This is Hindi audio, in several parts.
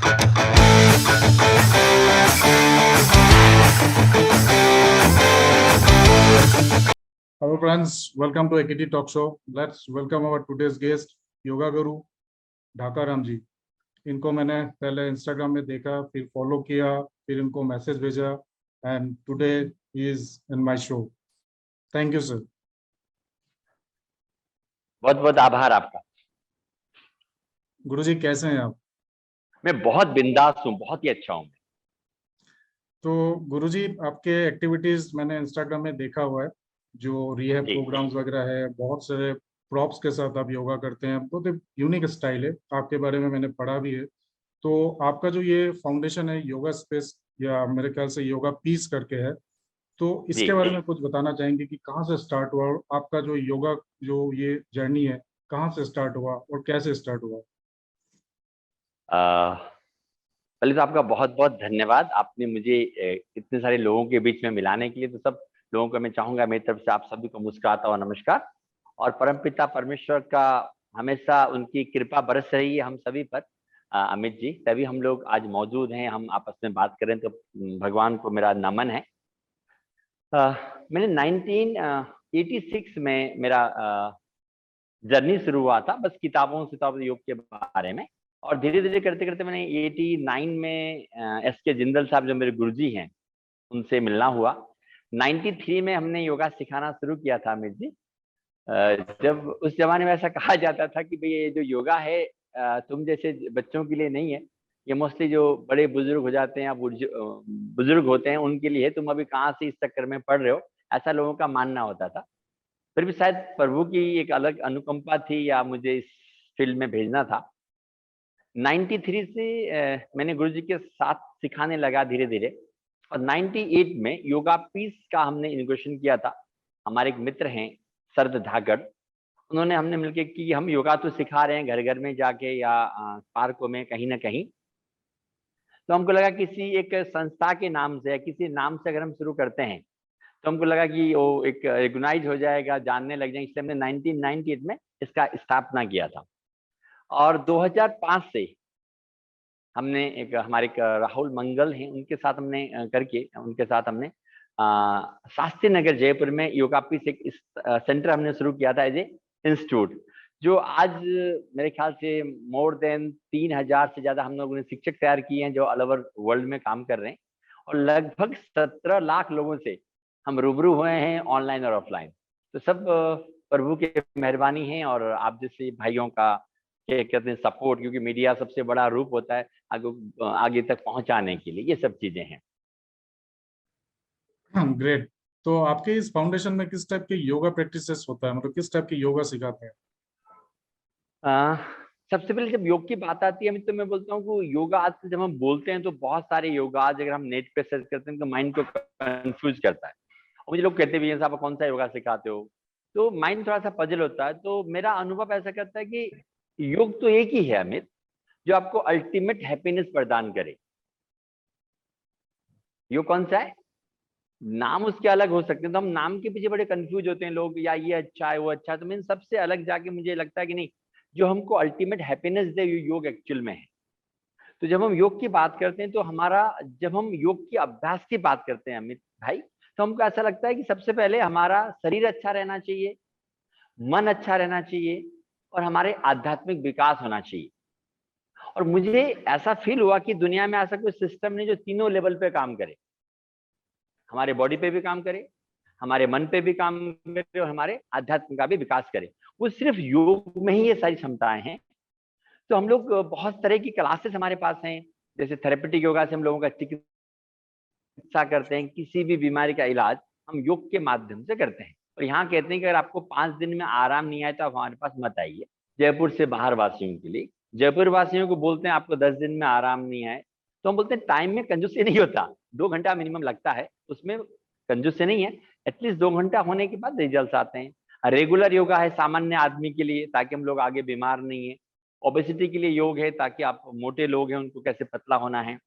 Hello friends, welcome to AKT Talk Show. Let's welcome our today's guest, yoga गुरु ढाका राम जी। इनको मैंने पहले इंस्टाग्राम में देखा, फिर फॉलो किया, फिर इनको मैसेज भेजा and today he is in my show. Thank you sir. बहुत बहुत आभार आपका। गुरुजी कैसे हैं आप? मैं बहुत बिंदास हूँ, बहुत ही अच्छा हूँ। तो गुरुजी आपके एक्टिविटीज मैंने इंस्टाग्राम में देखा हुआ है, जो रिहैब प्रोग्राम्स वगैरह है, बहुत सारे प्रॉप्स के साथ आप योगा करते हैं, बहुत यूनिक स्टाइल है, आपके बारे में मैंने पढ़ा भी है। तो आपका जो ये फाउंडेशन है योगा स्पेस, या मेरे ख्याल से योगा पीस करके है, तो इसके बारे में कुछ बताना चाहेंगे कि कहाँ से स्टार्ट हुआ और आपका जो योगा जो ये जर्नी है कहाँ से स्टार्ट हुआ और कैसे स्टार्ट हुआ? पहले तो आपका बहुत बहुत धन्यवाद, आपने मुझे इतने सारे लोगों के बीच में मिलाने के लिए। तो सब लोगों को मैं चाहूंगा मेरी तरफ से आप सभी को मुस्कुराता हुआ नमस्कार, और परमपिता परमेश्वर का हमेशा उनकी कृपा बरस रही है हम सभी पर। अमित जी, तभी हम लोग आज मौजूद हैं, हम आपस में बात करें, तो भगवान को मेरा नमन है। मैंने 1986 में मेरा जर्नी शुरू हुआ था, बस किताबों से योग के बारे में, और धीरे धीरे करते करते मैंने 89 में SK जिंदल साहब जो मेरे गुरुजी हैं उनसे मिलना हुआ। 93 में हमने योगा सिखाना शुरू किया था अमित जी। जब उस जमाने में ऐसा कहा जाता था कि भाई ये जो योगा है तुम जैसे बच्चों के लिए नहीं है, ये मोस्टली जो बड़े बुजुर्ग हो जाते हैं या बुजुर्ग होते हैं उनके लिए, तुम अभी कहाँ से इस चक्कर में पढ़ रहे हो, ऐसा लोगों का मानना होता था। फिर भी शायद प्रभु की एक अलग अनुकंपा थी या मुझे इस फील्ड में भेजना था। 93 से मैंने गुरुजी के साथ सिखाने लगा धीरे धीरे, और 98 में योगा पीस का हमने इनोग्रेशन किया था। हमारे एक मित्र हैं शरद धागड़, उन्होंने हमने मिलकर कि हम योगा तो सिखा रहे हैं घर घर में जाके या पार्कों में कहीं ना कहीं, तो हमको लगा किसी एक संस्था के नाम से या किसी नाम से अगर हम शुरू करते हैं तो हमको लगा कि वो एक रिकॉग्नाइज हो जाएगा, जानने लग जाएंगे, इसलिए हमने 1998 में इसका स्थापना किया था। और 2005 से हमने एक हमारे राहुल मंगल हैं उनके साथ हमने करके उनके साथ हमने शास्त्री नगर जयपुर में योगा पीस एक सेंटर हमने शुरू किया था एज ए इंस्टीट्यूट, जो आज मेरे ख्याल से मोर देन 3000 से ज्यादा हम लोगों ने शिक्षक तैयार किए हैं जो ऑल ओवर वर्ल्ड में काम कर रहे हैं, और लगभग 17 लाख लोगों से हम रूबरू हुए हैं ऑनलाइन और ऑफलाइन। तो सब प्रभु की मेहरबानी है, और आप जैसे भाइयों का कहते हैं सपोर्ट, क्योंकि मीडिया सबसे बड़ा रूप होता है आगे तक पहुंचाने के लिए, ये सब चीजें हैं। ग्रेट। तो आपके इस फाउंडेशन में किस टाइप के योगा प्रैक्टिसेस होता है, मतलब किस टाइप की योगा सिखाते हैं? सबसे पहले जब योग की बात आती है तो मैं बोलता हूँ कि योगा आजकल जब हम बोलते हैं तो बहुत सारे योगा अगर हम नेट पे सर्च करते हैं तो माइंड को कंफ्यूज करता है, और मुझे लोग कहते भी हैं साहब कौन सा योगा सिखाते हो, तो माइंड थोड़ा सा पजल होता है। तो मेरा अनुभव ऐसा करता है कि योग तो एक ही है अमित, जो आपको अल्टीमेट हैप्पीनेस प्रदान करे। योग कौन सा है? नाम उसके अलग हो सकते हैं, तो हम नाम के पीछे बड़े कंफ्यूज होते हैं लोग, या ये अच्छा है वो अच्छा है, तो मैं सबसे अलग जाके मुझे लगता है कि नहीं, जो हमको अल्टीमेट हैप्पीनेस दे योग एक्चुअल में है। तो जब हम योग की बात करते हैं तो हमारा, जब हम योग की अभ्यास की बात करते हैं अमित भाई, तो हमको ऐसा लगता है कि सबसे पहले हमारा शरीर अच्छा रहना चाहिए, मन अच्छा रहना चाहिए, और हमारे आध्यात्मिक विकास होना चाहिए। और मुझे ऐसा फील हुआ कि दुनिया में ऐसा कोई सिस्टम नहीं जो तीनों लेवल पे काम करे, हमारे बॉडी पे भी काम करे, हमारे मन पे भी काम करे, और हमारे आध्यात्म का भी विकास करे। वो सिर्फ योग में ही ये सारी क्षमताएं हैं। तो हम लोग बहुत तरह की क्लासेस हमारे पास हैं, जैसे थेरेपेटिक योगा से हम लोगों का चिकित्सा करते हैं, किसी भी बीमारी का इलाज हम योग के माध्यम से करते हैं। और यहाँ कहते हैं कि अगर आपको 5 दिन में आराम नहीं आए तो आप हमारे पास मत आइए। जयपुर से बाहर वासियों के लिए, जयपुर वासियों को बोलते हैं आपको 10 दिन में आराम नहीं आए तो हम बोलते हैं टाइम में कंजूसी नहीं होता, 2 घंटा मिनिमम लगता है, उसमें कंजूसी नहीं है, एटलीस्ट 2 घंटा होने के बाद रिजल्ट आते हैं। रेगुलर योगा है सामान्य आदमी के लिए ताकि हम लोग आगे बीमार नहीं है। ओबेसिटी के लिए योग है ताकि आप मोटे लोग हैं उनको कैसे पतला होना है।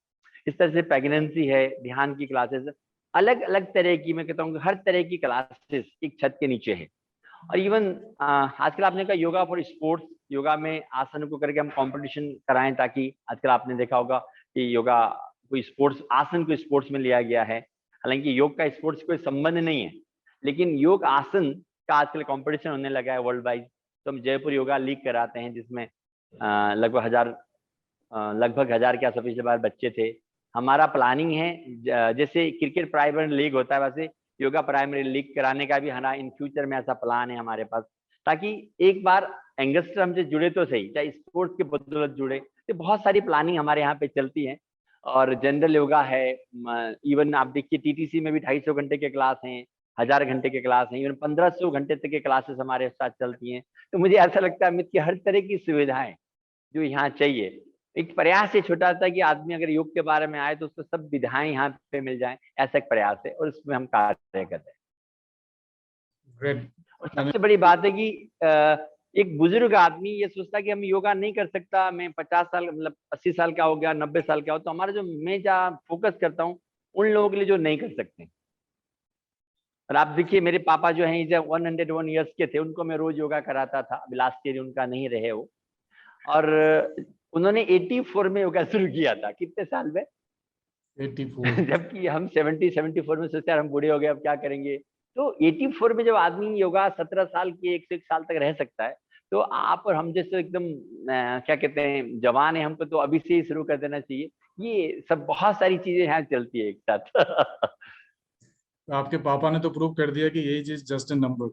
इस तरह से प्रेगनेंसी है, ध्यान की क्लासेस, अलग अलग तरह की, मैं कहता हूँ हर तरह की क्लासेस एक छत के नीचे है। और इवन आजकल आपने कहा योगा फॉर स्पोर्ट्स, योगा में आसन को करके हम कंपटीशन कराएं, ताकि आजकल आपने देखा होगा कि योगा कोई स्पोर्ट्स, आसन को स्पोर्ट्स में लिया गया है। हालांकि योग का स्पोर्ट्स से कोई संबंध नहीं है, लेकिन योग आसन का आजकल कंपटीशन होने लगा है वर्ल्ड वाइड। तो हम जयपुर योगा लीग कराते हैं, जिसमें लगभग हजार के आसपास पिछले बार बच्चे थे। हमारा प्लानिंग है जैसे क्रिकेट प्राइमरी लीग होता है, वैसे योगा प्राइमरी लीग कराने का भी हमारा इन फ्यूचर में ऐसा प्लान है हमारे पास, ताकि एक बार यंगस्टर हमसे जुड़े तो सही, चाहे स्पोर्ट्स के बदौलत जुड़े। तो बहुत सारी प्लानिंग हमारे यहाँ पे चलती है। और जनरल योगा है, इवन आप देखिए टीटीसी में भी 250 घंटे के क्लास हैं, 1000 घंटे के क्लास हैं, इवन 1500 घंटे तक के क्लासेस हमारे साथ चलती हैं। तो मुझे ऐसा लगता है अमित की हर तरह की सुविधाएं जो यहाँ चाहिए, एक प्रयास ये छोटा सा कि आदमी अगर योग के बारे में आए तो उसको सब विधाएं यहाँ पे मिल जाएं, ऐसा एक प्रयास है और उसमें हम कार्य करते हैं। ग्रेट। और सबसे बड़ी बात है कि एक बुजुर्ग आदमी ये सोचता है कि हम योगा नहीं कर सकता, मैं 50 साल मतलब 80 साल का हो गया, 90 साल का हो, तो हमारा जो मैं जहाँ फोकस करता हूँ उन लोगों के लिए जो नहीं कर सकते। और आप देखिए मेरे पापा जो हैं जब 101 ईयर्स के थे, उनको मैं रोज योगा कराता था। अभी लास्ट ईयर उनका नहीं रहे वो, और उन्होंने 84 में योगा शुरू किया था। कितने साल में? 84। जबकि हम 74 में सोचते हैं हम बूढ़े हो गए अब क्या करेंगे। तो 84 में जब आदमी योगा 17 साल के 101 साल तक रह सकता है, तो आप और हम जैसे एकदम क्या कहते हैं जवान है, हमको तो अभी से ही शुरू कर देना चाहिए। ये सब बहुत सारी चीजें यहाँ चलती है एक साथ। आपके पापा ने तो प्रूव कर दिया कि age is just a number.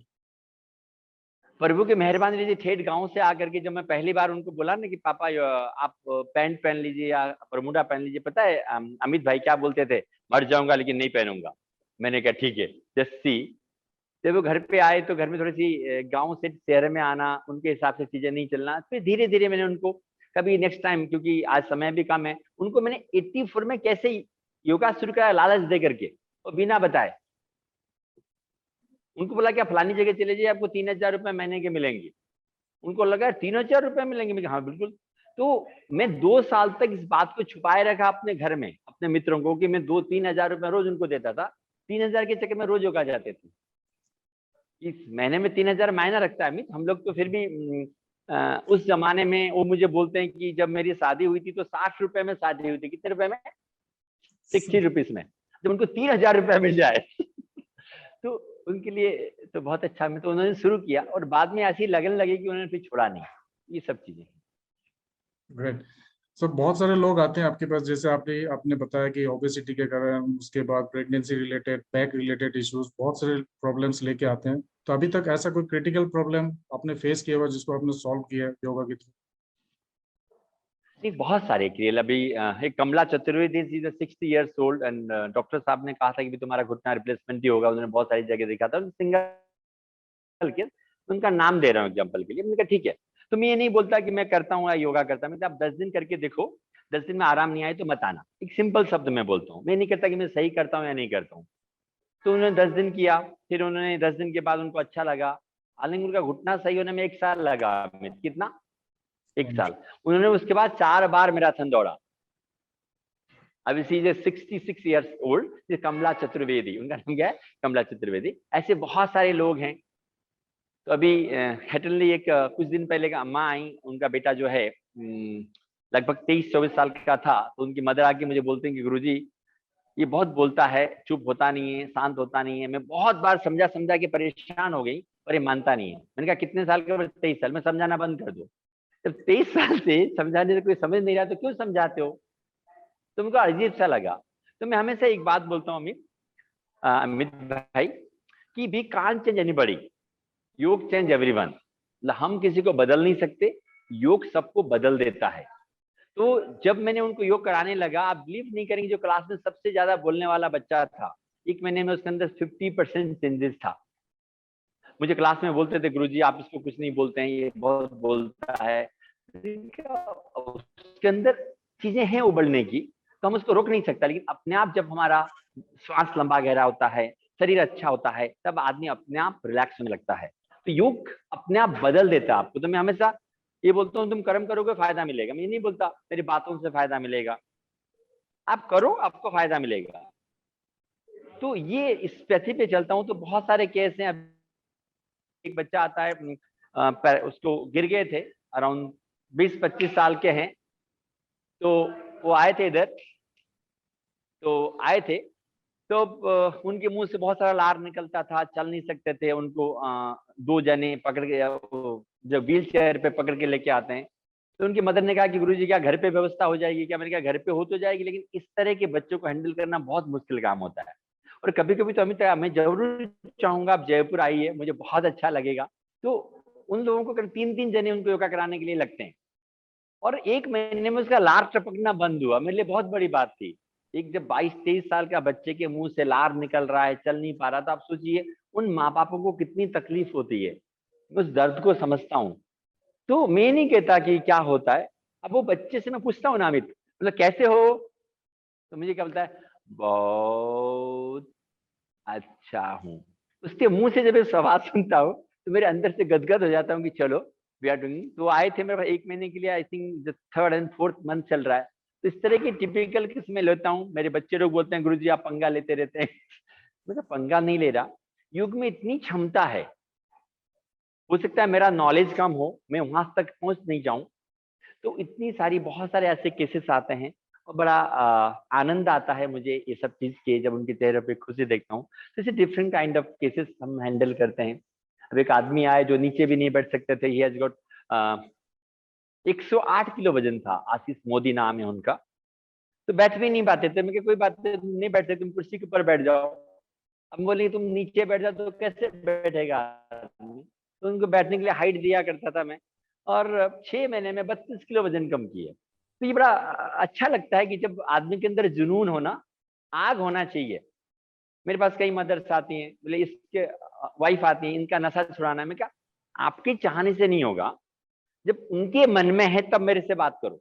प्रभु की मेहरबानी लीजिए, ठेठ गांव से आकर के जब मैं पहली बार उनको बोला ना कि पापा आप पैंट पहन लीजिए या बरमूडा पहन लीजिए, पता है अमित भाई क्या बोलते थे? मर जाऊंगा लेकिन नहीं पहनूंगा। मैंने कहा ठीक है जस्ट सी। जब वो घर पे आए तो घर में थोड़ी सी गांव से शहर में आना, उनके हिसाब से चीजें नहीं चलना, फिर धीरे धीरे मैंने उनको कभी नेक्स्ट टाइम, क्योंकि आज समय भी कम है, उनको मैंने 84 में कैसे योगा शुरू कराया लालच दे करके और बिना बताए। उनको बोला कि आप फलानी जगह चले जाइए, आपको 3000 रुपए महीने के मिलेंगे। उनको लगा 3000 रुपए मिलेंगे। मैं हाँ बिल्कुल। तो मैं 2 साल तक इस बात को छुपाए रखा अपने घर में अपने मित्रों को कि मैं 2-3 हजार रुपए रोज उनको देता था। 3000 के चक्कर में रोज योगा जाते थे। इस महीने में 3000 मायना रखता है अमित। हम लोग तो फिर भी उस जमाने में वो मुझे बोलते हैं कि जब मेरी शादी हुई थी तो 60 रुपए में शादी हुई थी। कितने रुपए में? 60 रुपीज में। जब उनको 3000 रुपए मिल जाए तो उनके लिए तो बहुत अच्छा। मैं तो उन्होंने शुरू किया और बाद में ऐसी लगन लगी कि उन्होंने फिर छोड़ा नहीं। ये सब चीजें। ग्रेट। सो बहुत सारे लोग आते हैं आपके पास, जैसे आपने बताया कि ओबेसिटी के कारण, उसके बाद pregnancy related, back related issues, बहुत सारे प्रॉब्लम्स लेके आते हैं। तो अभी तक ऐसा कोई क्रिटिकल प्रॉब्लम आपने फेस किया हुआ जिसको आपने सॉल्व किया है योगा के थ्रू? नहीं, बहुत सारे क्रियल। अभी एक कमला Chaturvedi ji 60 years old, and doctor साहब ने कहा था कि भी तुम्हारा घुटना रिप्लेसमेंट ही होगा। उन्होंने बहुत सारी जगह देखा था, सिंगल के उनका नाम दे रहा हूँ एग्जाम्पल के लिए। मैंने कहा ठीक है। तो मैं ये नहीं बोलता कि मैं करता हूँ या योगा करता हूँ। आप 10 दिन करके देखो, 10 दिन में आराम नहीं आए तो मत आना। एक सिंपल शब्द मैं बोलता हूँ। मैं नहीं कहता कि मैं सही करता हूँ या नहीं करता हूँ। तो उन्होंने 10 दिन किया, फिर उन्होंने 10 दिन के बाद उनको अच्छा लगा। हालांकि उनका घुटना सही होने में 1 साल लगा। कितना? 1 साल। उन्होंने उसके बाद 4 बार मैराथन दौड़ा। अभी सी इज 66 ईयर्स ओल्ड। कमला चतुर्वेदी उनका नाम क्या है, कमला चतुर्वेदी। ऐसे बहुत सारे लोग हैं। तो अभी हेटनली एक कुछ दिन पहले का अम्मा आई, उनका बेटा जो है लगभग 23-24 साल का था। तो उनकी मदर आके मुझे बोलते हैं कि गुरुजी ये बहुत बोलता है, चुप होता नहीं है, शांत होता नहीं है। मैं बहुत बार समझा समझा के परेशान हो गई पर ये मानता नहीं है। मैंने कहा कितने साल का? 23 साल। में समझाना बंद कर दो। जब 23 साल से समझाने से कोई समझ नहीं रहा तो क्यों समझाते हो? तो मुझको अजीब सा लगा। तो मैं हमेशा एक बात बोलता हूँ अमित भाई, कि वी कांट चेंज एनीबॉडी, योग चेंज एवरीवन। हम किसी को बदल नहीं सकते, योग सबको बदल देता है। तो जब मैंने उनको योग कराने लगा, आप बिलीव नहीं करेंगे, जो क्लास में सबसे ज्यादा बोलने वाला बच्चा था, 1 महीने में उसके अंदर 50% चेंजेस था। मुझे क्लास में बोलते थे गुरुजी आप इसको कुछ नहीं बोलते हैं, ये बहुत बोलता है। उसके अंदर चीजें हैं उबलने की, तो हम उसको रोक नहीं सकता। लेकिन अपने आप जब हमारा श्वास लंबा गहरा होता है, शरीर अच्छा होता है, तब आदमी अपने आप रिलैक्स होने लगता है। तो योग अपने आप बदल देता है आपको। तो मैं हमेशा ये बोलता हूँ तुम कर्म करोगे फायदा मिलेगा। मैं ये नहीं बोलता मेरी बातों से फायदा मिलेगा। आप करो, आपको फायदा मिलेगा। तो ये इस पैथी पे चलता हूँ। तो बहुत सारे केस हैं। एक बच्चा आता है, उसको गिर गए थे, अराउंड 20-25 साल के हैं। तो वो आए थे इधर, तो आए थे तो उनके मुंह से बहुत सारा लार निकलता था, चल नहीं सकते थे। उनको 2 जने पकड़ के जब व्हील चेयर पे पकड़ के लेके आते हैं, तो उनकी मदर ने कहा कि गुरुजी क्या घर पे व्यवस्था हो जाएगी क्या? मैंने कहा घर पे हो तो जाएगी, लेकिन इस तरह के बच्चों को हैंडल करना बहुत मुश्किल काम होता है। और कभी कभी तो अमित, मैं जरूर चाहूंगा आप जयपुर आइए, मुझे बहुत अच्छा लगेगा। तो उन लोगों को 3-3 जने उनको योगा कराने के लिए लगते हैं, और 1 महीने में उसका लार टपकना बंद हुआ। मेरे लिए बहुत बड़ी बात थी। एक जब 22-23 साल का बच्चे के मुंह से लार निकल रहा है, चल नहीं पा रहा था, आप सोचिए उन माँ बापों को कितनी तकलीफ होती है। उस दर्द को समझता हूँ। तो मैं नहीं कहता कि क्या होता है। अब वो बच्चे से मैं पूछता हूँ ना अमित, मतलब कैसे हो, तो मुझे क्या बोलता है, बहुत अच्छा हूँ। उसके मुंह से जब मैं सवाल सुनता हूँ तो मेरे अंदर से गदगद हो जाता हूँ कि चलो वी आर डूइंग। तो आए थे मेरे पास 1 महीने के लिए, I think 3rd and 4th month चल रहा है। तो इस तरह की टिपिकल किस्में लेता हूँ। मेरे बच्चे लोग बोलते हैं गुरुजी आप पंगा लेते रहते हैं। मैं पंगा नहीं ले रहा, युग में इतनी क्षमता है। हो सकता है मेरा नॉलेज कम हो, मैं वहां तक पहुंच नहीं जाऊं, तो इतनी सारी बहुत सारे ऐसे केसेस आते हैं, और बड़ा आनंद आता है मुझे ये सब चीज के, जब उनके चेहरे पे खुशी देखता हूँ। जैसे डिफरेंट काइंड ऑफ केसेस हम हैंडल करते हैं। अब एक आदमी आए जो नीचे भी नहीं बैठ सकते थे, ही हैज गॉट 108 किलो वजन था, आशीष मोदी नाम है उनका। तो बैठ भी नहीं पाते थे। मैं कहा कोई बात नहीं बैठ सकते, तुम कुर्सी के ऊपर बैठ जाओ। अब बोले तुम नीचे बैठ जाओ तो कैसे बैठेगा आदमी? तो उनको बैठने के लिए हाइट दिया करता था मैं, और 6 महीने में 32 किलो वजन कम किए। तो ये बड़ा अच्छा लगता है कि जब आदमी के अंदर जुनून होना, आग होना चाहिए। मेरे पास कई मदर्स आती हैं, बोले इसके वाइफ आती है, इनका नशा छुड़ाना है। मैं क्या, आपके चाहने से नहीं होगा, जब उनके मन में है तब मेरे से बात करो।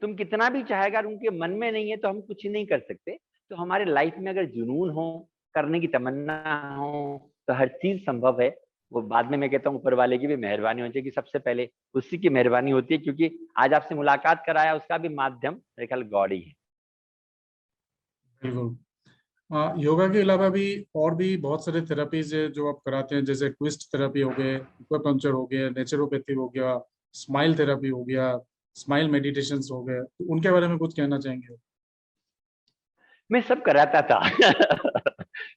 तुम कितना भी चाहेगा, अगर उनके मन में नहीं है तो हम कुछ नहीं कर सकते। तो हमारे लाइफ में अगर जुनून हो, करने की तमन्ना हो, तो हर चीज संभव है। वो बाद में मैं कहता हूँ ऊपर वाले की भी मेहरबानी होनी चाहिए, कि सबसे पहले उसी की मेहरबानी होती है, क्योंकि आज आपसे मुलाकात कराया उसका भी माध्यम मेरे ख्याल गॉड ही है। बिल्कुल। योगा के अलावा भी और भी बहुत सारे थेरापीज है जो आप कराते हैं, जैसे ट्विस्ट थेरापी हो गए, एक्वापंक्चर हो गया, नेचुरोपैथी हो गया, स्माइल थेरापी हो गया, स्माइल मेडिटेशंस हो गए, तो उनके बारे में कुछ कहना चाहेंगे? मैं सब कराता था।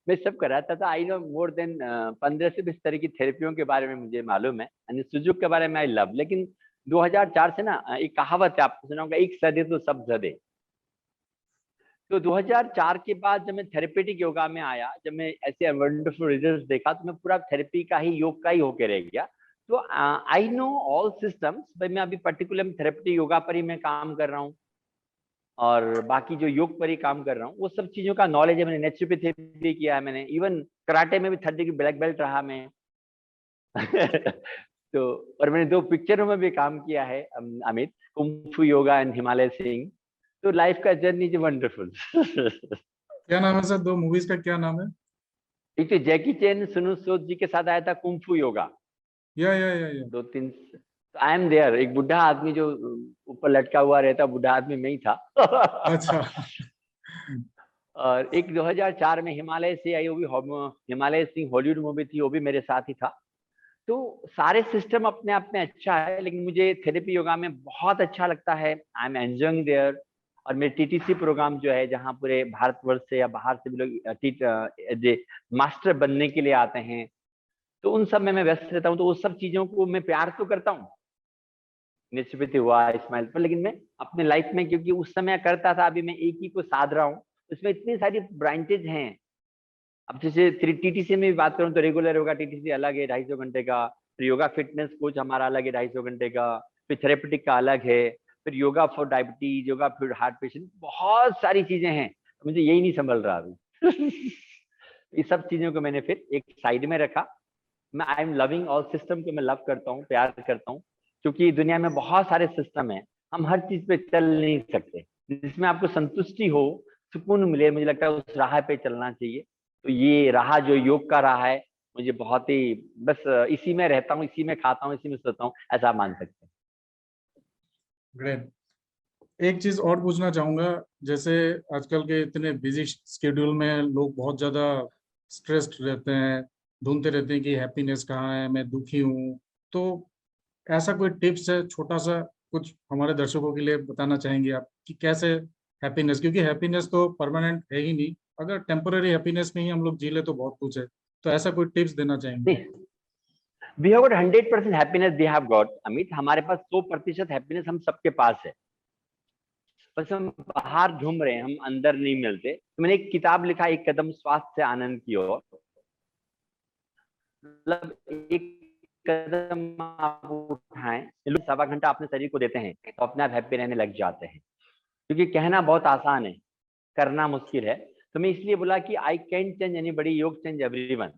मैं सब कराता था। आई नो मोर देन 15 से 20 तरह की थेरेपियों के बारे में मुझे मालूम है। यानी सुजुक के बारे में आई लव। लेकिन 2004 से ना, एक कहावत है आपको सुना होगा, एक सदे तो सब जदे। तो 2004 के बाद जब मैं थेरेपेटिक योगा में आया, जब मैं ऐसे वंडरफुल रिजल्ट्स देखा, तो मैं पूरा थेरेपी का ही, योग का ही होके रह गया। तो आई नो ऑल सिस्टम्स। भाई मैं अभी पर्टिकुलर थेरेपेटिक योगा पर ही मैं काम कर रहा हूँ, और बाकी जो योग पर ही काम कर रहा हूँ, वो सब चीजों का नॉलेज है। मैंने नेचुरोपैथी भी किया है, मैंने इवन कराटे में भी 3rd डिग्री ब्लैक बेल्ट रहा मैं। तो और मैंने 2 पिक्चरों में भी काम किया है, अमित, कुंफू योगा एंड हिमालय सिंह। तो लाइफ का जर्नी इज वंडरफुल। क्या नाम है सर, 2 मूवीज का क्या नाम है? एक तो जैकी चैन सुनु सूद जी के साथ आया था कुंफू योगा, या 2-3। I am there. एक बुढ़ा आदमी जो ऊपर लटका हुआ रहता, बुढ़ा आदमी में ही था। अच्छा। और एक 2004 में हिमालय से आई, वो भी हिमालय सिंह हॉलीवुड मूवी थी, वो भी मेरे साथ ही था। तो सारे सिस्टम अपने आप में अच्छा है, लेकिन मुझे थेरेपी योगा में बहुत अच्छा लगता है। I am enjoying there. और मेरे टीटीसी प्रोग्राम जो है, जहाँ पूरे भारतवर्ष से या बाहर से भी लोग मास्टर बनने के लिए आते हैं, तो उन सब में मैं व्यस्त रहता हूँ। तो उस सब चीजों को मैं प्यार तो करता हूँ, निश्चित हुआ इस्माइल पर, लेकिन मैं अपने लाइफ में, क्योंकि उस समय करता था, अभी मैं एक ही को साध रहा हूँ। उसमें इतनी सारी ब्रांचेज हैं। अब जैसे टीटीसी में भी बात करूँ तो रेगुलर योगा टीटीसी अलग है 250 घंटे का, फिर योगा फिटनेस कोच हमारा अलग है 250 घंटे का, फिर थेरेपेटिक का अलग है, फिर yoga for diabetes, yoga for heart patient, बहुत सारी चीजें हैं। तो मुझे यही नहीं संभल रहा अभी। इस सब चीजों को मैंने फिर एक साइड में रखा। मैं I am loving all system को मैं लव करता हूँ, प्यार करता हूँ, क्योंकि दुनिया में बहुत सारे सिस्टम है, हम हर चीज पे चल नहीं सकते। जिसमें आपको संतुष्टि हो, सुकून मिले, मुझे लगता है उस राह पे चलना चाहिए। तो ये राह जो योग का राह है, मुझे बहुत ही, बस इसी में रहता हूँ, इसी में खाता हूँ, इसी में सोता हूँ, ऐसा आप मान सकते हैं। ग्रेट। एक चीज और पूछना चाहूंगा, जैसे आजकल के इतने बिजी स्केड्यूल में लोग बहुत ज्यादा स्ट्रेस्ड रहते हैं, ढूंढते रहते हैं कि हैप्पीनेस कहाँ है, मैं दुखी हूँ। तो ऐसा कोई टिप्स है छोटा सा, कुछ हमारे दर्शकों के लिए बताना चाहेंगे आप कि कैसे हैप्पीनेस, क्योंकि हैप्पीनेस तो परमानेंट है ही नहीं, अगर टेम्पोररी हैप्पीनेस में ही हम लोग जी ले तो बहुत कुछ है, तो ऐसा कोई टिप्स देना चाहेंगे? We have got 100% happiness, we have got Amit, हमारे पास 100% हैप्पीनेस हम सबके पास है, बस हम बाहर घूम रहे हैं, हम अंदर नहीं मिलते। तो मैंने एक किताब लिखा, एक कदम स्वास्थ्य से आनंद की ओर, मतलब एक कदम आप उठाएं, लोग 1.25 घंटा अपने शरीर को देते हैं तो अपने आप हैप्पी रहने लग जाते हैं, क्योंकि कहना बहुत आसान है, करना मुश्किल है। तो मैं इसलिए बोला कि आई कैन चेंज एनीबॉडी, योग चेंज एवरीवन।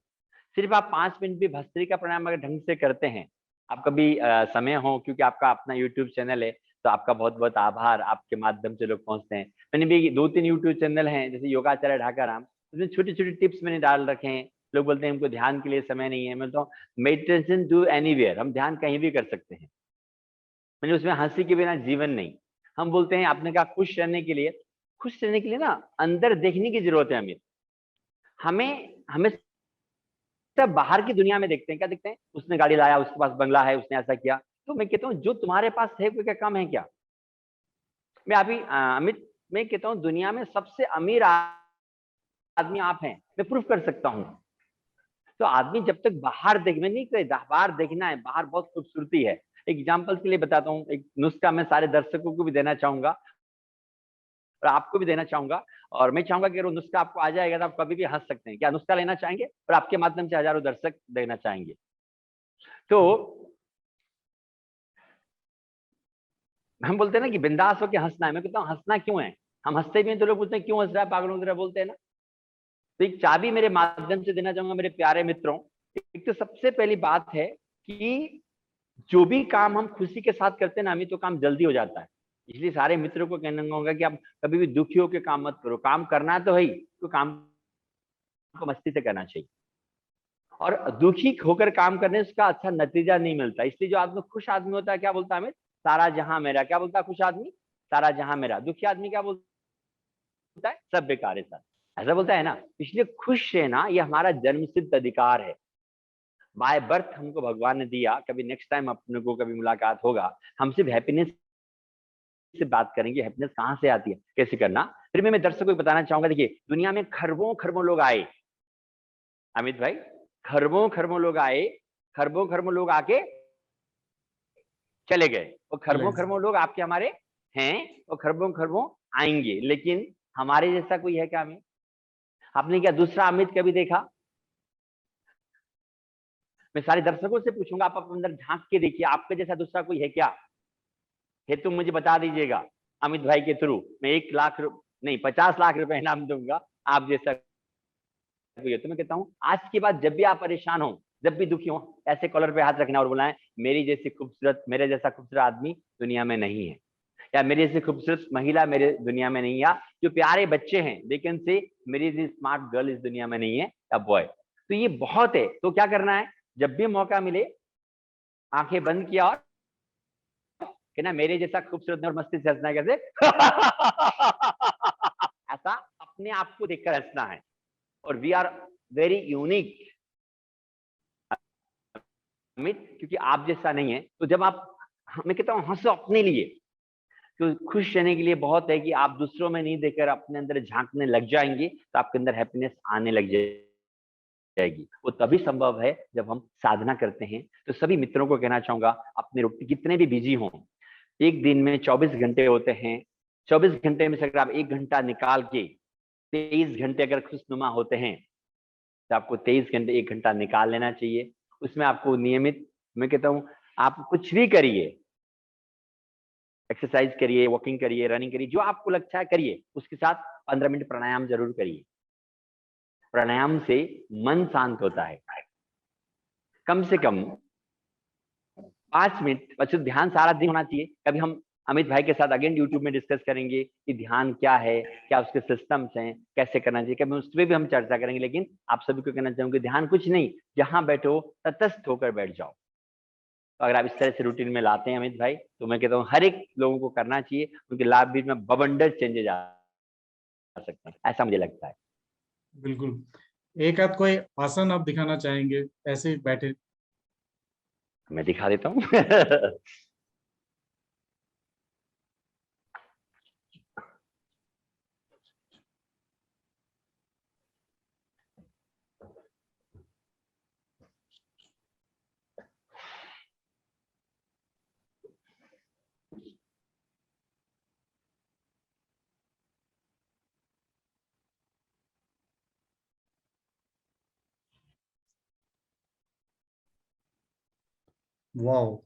सिर्फ आप 5 मिनट भी भस्त्रिका प्राणायाम अगर ढंग से करते हैं, आप कभी समय हो, क्योंकि आपका अपना यूट्यूब चैनल है, तो आपका बहुत बहुत आभार, आपके माध्यम से लोग पहुंचते हैं। मैंने भी 2-3 यूट्यूब चैनल हैं, जैसे योगाचार्य ढाकाराम, उसमें छोटे छोटे टिप्स मैंने डाल रखे हैं। लोग बोलते हैं हमको ध्यान के लिए समय नहीं है, मैं तो मेडिटेशन डू एनीवेयर, हम ध्यान कहीं भी कर सकते हैं। मैंने उसमें हंसी के बिना जीवन नहीं। हम बोलते हैं, आपने कहा खुश रहने के लिए, खुश रहने के लिए ना अंदर देखने की जरूरत है अमित। हमें हमें सब बाहर की दुनिया में देखते हैं, क्या देखते हैं, उसने गाड़ी लाया, उसके पास बंगला है, उसने ऐसा किया। तो मैं कहता हूँ जो तुम्हारे पास है कोई क्या कम है क्या? मैं अभी अमित, मैं कहता हूँ दुनिया में सबसे अमीर आदमी आप हैं, मैं प्रूफ कर सकता हूँ। तो आदमी जब तक बाहर देख, मैं नहीं कहता बाहर देखना है, बाहर बहुत खूबसूरती है। एग्जाम्पल के लिए बताता हूँ, एक नुस्खा मैं सारे दर्शकों को भी देना चाहूंगा और आपको भी देना चाहूंगा, और मैं चाहूंगा कि अगर वो नुस्खा आपको आ जाएगा तो आप कभी भी हंस सकते हैं। क्या नुस्खा लेना चाहेंगे? और आपके माध्यम से हजारों दर्शक देना चाहेंगे। तो हम बोलते हैं ना कि बिंदास होकर हंसना है, मैं कहता हूँ हंसना क्यों है? हम हंसते भी हैं तो लोग पूछते हैं क्यों हंस रहा है, पागलों की तरह बोलते हैं ना। तो एक चाबी मेरे माध्यम से देना चाहूंगा मेरे प्यारे मित्रों। एक तो सबसे पहली बात है कि जो भी काम हम खुशी के साथ करते हैं ना हमें, तो काम जल्दी हो जाता है। इसलिए सारे मित्रों को कहना होगा कि आप कभी भी दुखी होकर काम मत करो, काम करना तो है ही, तो काम को मस्ती से करना चाहिए। और दुखी होकर काम करने से उसका अच्छा नतीजा नहीं मिलता। इसलिए जो आदमी खुश आदमी होता है क्या बोलता है हमें? सारा जहां मेरा। क्या बोलता है खुश आदमी? सारा जहां मेरा। दुखी आदमी क्या बोलता है? सब बेकार है सर, ऐसा बोलता है ना। इसलिए खुश रहना ये हमारा जन्मसिद्ध अधिकार है, बाय बर्थ हमको भगवान ने दिया। कभी नेक्स्ट टाइम अपने को कभी मुलाकात होगा, हम सिर्फ हैप्पीनेस से बात करेंगे, हैप्पीनेस कहाँ से आती है, कैसे करना। फिर मैं दर्शकों को बताना चाहूंगा, देखिए दुनिया में खरबों खरबों लोग आए अमित भाई, खरबों खरबों लोग आए, खरबों खरबों लोग आके चले गए, वो खरबों खरबों लोग आपके हमारे हैं, वो खरबों खरबों आएंगे, लेकिन हमारे जैसा कोई है क्या हमें? आपने क्या दूसरा अमित कभी देखा? मैं सारे दर्शकों से पूछूंगा, आप अपने अंदर झांक के देखिए, आपके जैसा दूसरा कोई है क्या? है तो मुझे बता दीजिएगा, अमित भाई के थ्रू मैं 1 लाख नहीं 50 लाख रुपए इनाम दूंगा आप जैसा कोई है। तो मैं कहता हूँ आज के बाद जब भी आप परेशान हो, जब भी दुखी हो, ऐसे कॉलर पे हाथ रखना और बोला है मेरी जैसी खूबसूरत, मेरे जैसा खूबसूरत आदमी दुनिया में नहीं है, या मेरी जैसी खूबसूरत महिला मेरे दुनिया में नहीं है, या जो प्यारे बच्चे हैं लेकिन से मेरी जैसी स्मार्ट गर्ल इस दुनिया में नहीं है, या बॉय। तो ये बहुत है। तो क्या करना है, जब भी मौका मिले आंखें बंद किया और कि ना मेरे जैसा खूबसूरत और मस्ती से हंसना है कैसे ऐसा अपने आप को देखकर हंसना है। और we are very unique Amit, क्योंकि आप जैसा नहीं है। तो जब आप, मैं कहता हूँ हंसो अपने लिए, तो खुश रहने के लिए बहुत है कि आप दूसरों में नहीं देखकर अपने अंदर झांकने लग जाएंगे, तो आपके अंदर हैप्पीनेस आने लग जाएगी। वो तभी संभव है जब हम साधना करते हैं। तो सभी मित्रों को कहना चाहूंगा, अपने रूटीन कितने भी बिजी हों, एक दिन में 24 घंटे होते हैं, 24 घंटे में से अगर आप 1 घंटा निकाल के 23 घंटे अगर खुशनुमा होते हैं, तो आपको 23 घंटे 1 घंटा निकाल लेना चाहिए। उसमें आपको नियमित, मैं कहता हूँ आप कुछ भी करिए, एक्सरसाइज करिए, वॉकिंग करिए, रनिंग करिए, जो आपको लगता है करिए। उसके साथ 15 मिनट प्राणायाम जरूर करिए। प्राणायाम से मन शांत होता है। कम से कम 5 मिनट, अच्छा ध्यान सारा दिन होना चाहिए। कभी हम अमित भाई के साथ अगेन यूट्यूब में डिस्कस करेंगे कि ध्यान क्या है, क्या उसके सिस्टम्स हैं, कैसे करना चाहिए, कभी उस पर भी हम चर्चा करेंगे। लेकिन आप सभी को कहना चाहूंगी ध्यान कुछ नहीं, जहां बैठो तटस्थ होकर बैठ जाओ। तो अगर आप इस तरह से रूटीन में लाते हैं अमित भाई, तो मैं कहता हूँ हर एक लोगों को करना चाहिए, उनके लाभ भी में बवंडर चेंजेस आ सकते हैं, ऐसा मुझे लगता है। बिल्कुल। एक आध कोई आसन आप दिखाना चाहेंगे ऐसे ही बैठे? मैं दिखा देता हूँ। वाओ।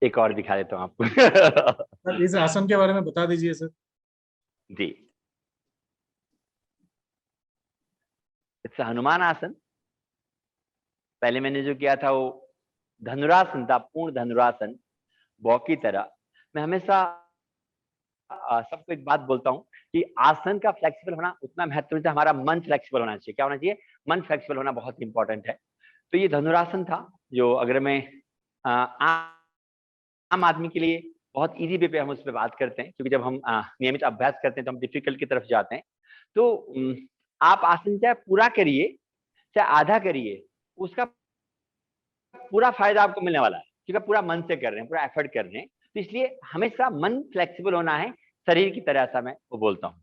एक और दिखा देता हूँ आपको। सर इस आसन के बारे में बता दीजिए सर। जी, इससे हनुमान आसन। पहले मैंने जो किया था वो धनुरासन था, पूर्ण धनुरासन, बॉ की तरह। मैं हमेशा सबको एक बात बोलता हूँ कि आसन का फ्लेक्सिबल होना उतना महत्वपूर्ण है, हमारा मन फ्लेक्सिबल होना चाहिए। क्या होना चाहिए? मन फ्लेक्सिबल होना बहुत इंपॉर्टेंट है। तो ये धनुरासन था, जो अगर मैं आम आदमी के लिए बहुत इजी वे पे हम उस पर बात करते हैं, क्योंकि जब हम नियमित अभ्यास करते हैं तो हम डिफिकल्ट की तरफ जाते हैं। तो आप आसन चाहे पूरा करिए चाहे आधा करिए, उसका पूरा फायदा आपको मिलने वाला है, क्योंकि आप पूरा मन से कर रहे हैं, पूरा एफर्ट कर रहे हैं। तो इसलिए हमेशा मन फ्लेक्सिबल होना है, शरीर की तरह, ऐसा मैं वो बोलता हूँ।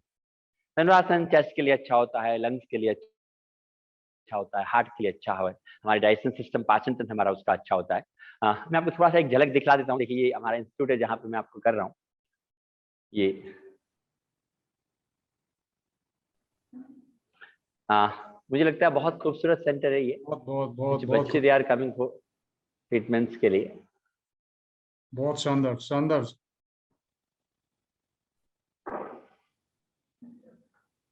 धनुरासन चेस्ट के लिए अच्छा होता है, लंग्स के लिए अच्छा होता है, हार्ट के लिए अच्छा है, हमारे डाइजेशन सिस्टम, पाचन तंत्र हमारा उसका अच्छा होता है। मैं आपको थोड़ा सा एक झलक दिखला देता हूँ। देखिए, ये हमारा इंस्टीट्यूट है जहाँ पे मैं आपको कर रहा हूँ। ये मुझे लगता है बहुत खूबसूरत सेंटर है ये। बहुत बहुत बहुत कुछ बहुत बच्चे they are coming for treatments के लिए। बहुत शानदार शानदार।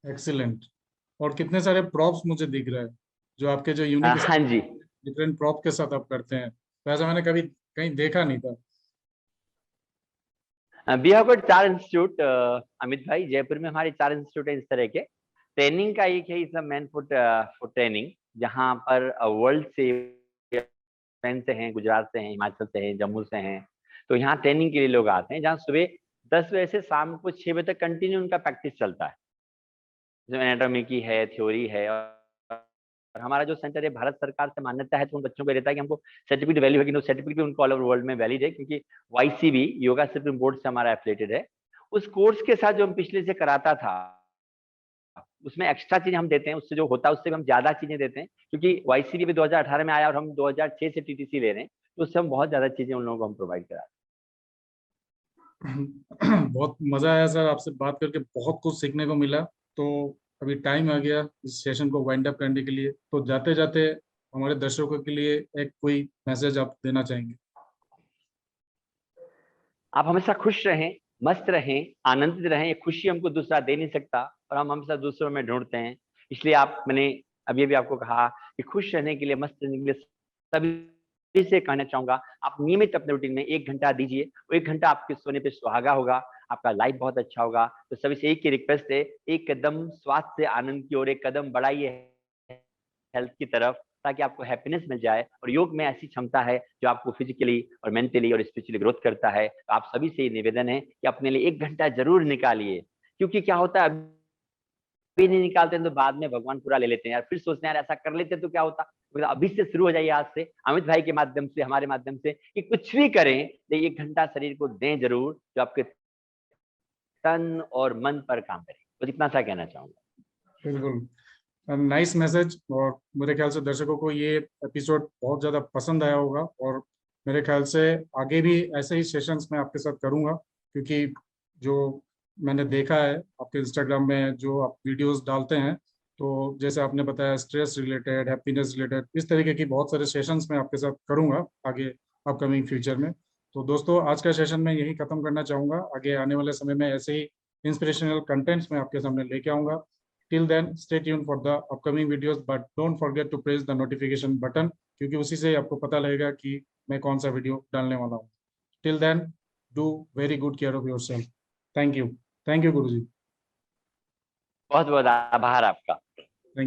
एक्सीलेंट। और कितने सारे प्रॉप्स मुझे दिख रहे हैं, जो आपके जो यूनिक हाँ जी, डिफरेंट प्रॉप के साथ आप करते हैं, तो ऐसा मैंने कभी कहीं देखा नहीं था। We have got 4 institute. Amit भाई, जयपुर में हमारे 4 इंस्टीट्यूट है इस तरह के। ट्रेनिंग का एक है, is man foot for training, जहाँ पर वर्ल्ड से फ्रेंड से हैं, गुजरात से हैं, हिमाचल से हैं, जम्मू से हैं। तो यहाँ ट्रेनिंग के लिए लोग आते हैं, जहाँ सुबह 10 बजे से शाम को 6 बजे तक कंटिन्यू उनका प्रैक्टिस चलता है। जो एनाटॉमी की है, थ्योरी है। और हमारा जो सेंटर है भारत सरकार से मान्यता है, तो उन बच्चों को रहता है कि हमको सर्टिफिकेट वैल्यू है, कि सर्टिफिकेट भी उनको ऑल ओवर वर्ल्ड में वैलिड है, क्योंकि YCB योगा सुप्रीम बोर्ड से हमारा एफिलेटेड है। उस कोर्स के साथ जो हम पिछले से कराता था, उसमें एक्स्ट्रा चीजें हम देते हैं, उससे जो होता है उससे हम ज्यादा चीजें देते हैं, क्योंकि YCB भी 2018 में आया और हम 2006 से TTC ले रहे हैं, तो उससे हम बहुत ज्यादा चीजें उन लोगों को हम प्रोवाइड करा। बहुत मजा आया सर, आपसे बात करके बहुत कुछ सीखने को मिला। तो अभी टाइम आ गया इस सेशन को वाइंड अप करने के लिए, तो जाते जाते हमारे दर्शकों के लिए एक कोई मैसेज आप देना चाहेंगे? आप हमेशा खुश रहें, मस्त रहें, आनंदित रहें। ये खुशी हमको दूसरा दे नहीं सकता, और हम हमेशा दूसरों में ढूंढते हैं। इसलिए मैंने अभी भी आपको कहा कि खुश रहने के लिए, मस्त रहने के लिए सभी से कहना चाहूंगा, आप नियमित अपने रूटीन में 1 घंटा दीजिए। वो 1 घंटा आपके सोने पे सुहागा होगा, आपका लाइफ बहुत अच्छा होगा। तो सभी से एक ही रिक्वेस्ट है, एक कदम स्वास्थ्य से आनंद की ओर, एक कदम बढ़ाइए हेल्थ की तरफ, ताकि आपको हैप्पीनेस मिल जाए। और योग में ऐसी क्षमता है जो आपको फिजिकली और मेंटली और स्पिरिचुअली ग्रोथ करता है। तो आप सभी से निवेदन है कि अपने लिए 1 घंटा जरूर निकालिए, क्योंकि क्या होता है, अभी नहीं निकालते हैं तो बाद में भगवान पूरा ले लेते हैं यार, फिर सोचते हैं यार ऐसा कर लेते तो क्या होता। मतलब अभी से शुरू हो जाइए, आज से अमित भाई के माध्यम से, हमारे माध्यम से, कि कुछ भी करें, लेकिन 1 घंटा शरीर को दें जरूर, जो आपके तन और मन पर काम करे। तो इतना सा कहना चाहूंगा। बिल्कुल नाइस मैसेज। और मेरे ख्याल से दर्शकों को ये एपिसोड बहुत ज़्यादा पसंद आया होगा, और मेरे ख्याल से आगे भी ऐसे ही सेशंस मैं आपके साथ करूंगा, क्योंकि जो मैंने देखा है आपके इंस्टाग्राम में जो आप वीडियोस डालते हैं, तो जैसे आपने बताया स्ट्रेस रिलेटेड, हैप्पीनेस रिलेटेड, इस तरीके की बहुत सारे सेशंस मैं आपके साथ करूंगा आगे अपकमिंग फ्यूचर में। तो दोस्तों, आज का सेशन मैं यही खत्म करना चाहूंगा। आगे आने वाले समय में ऐसे ही इंस्पिरेशनल कंटेंट्स मैं आपके सामने लेके आऊंगा। Till then, stay tuned for the upcoming videos, but don't forget to press the notification button, क्योंकि उसी से आपको पता लगेगा कि मैं कौन सा वीडियो डालने वाला हूँ। Till then, do very good care of yourself. Thank you गुरुजी। बहुत बहुत आभार आपका।